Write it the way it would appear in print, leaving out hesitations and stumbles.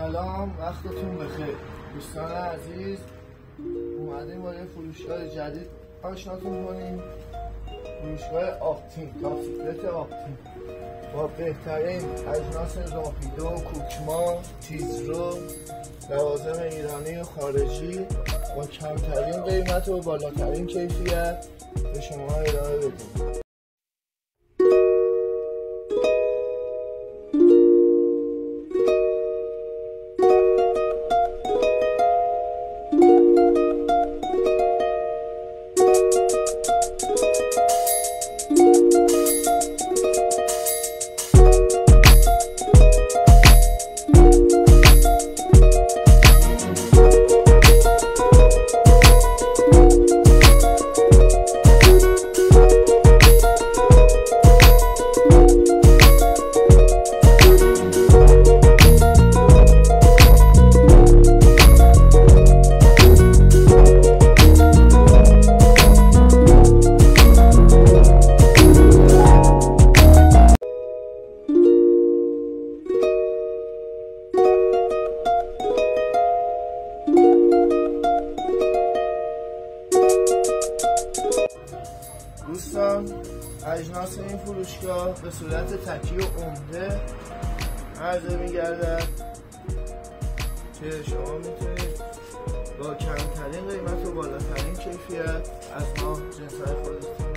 سلام، وقتتون بخیر دوستان عزیز. اومدیم با یه فروشگاه جدید آشناتون کنیم. فروشگاه آپتین، تاپسیکلت آپتین با بهترین اجناس راپیدو، کوکما، تیزرو، لوازم ایرانی و خارجی با کمترین قیمت و بالاترین کیفیت به شما ارائه بدیم. دوستان، اجناس این فروشگاه به صورت تکی و عمده عرضه می‌گردد که شما میتونید با کمترین قیمت و بالاترین کیفیت از ما جنس‌های خودتون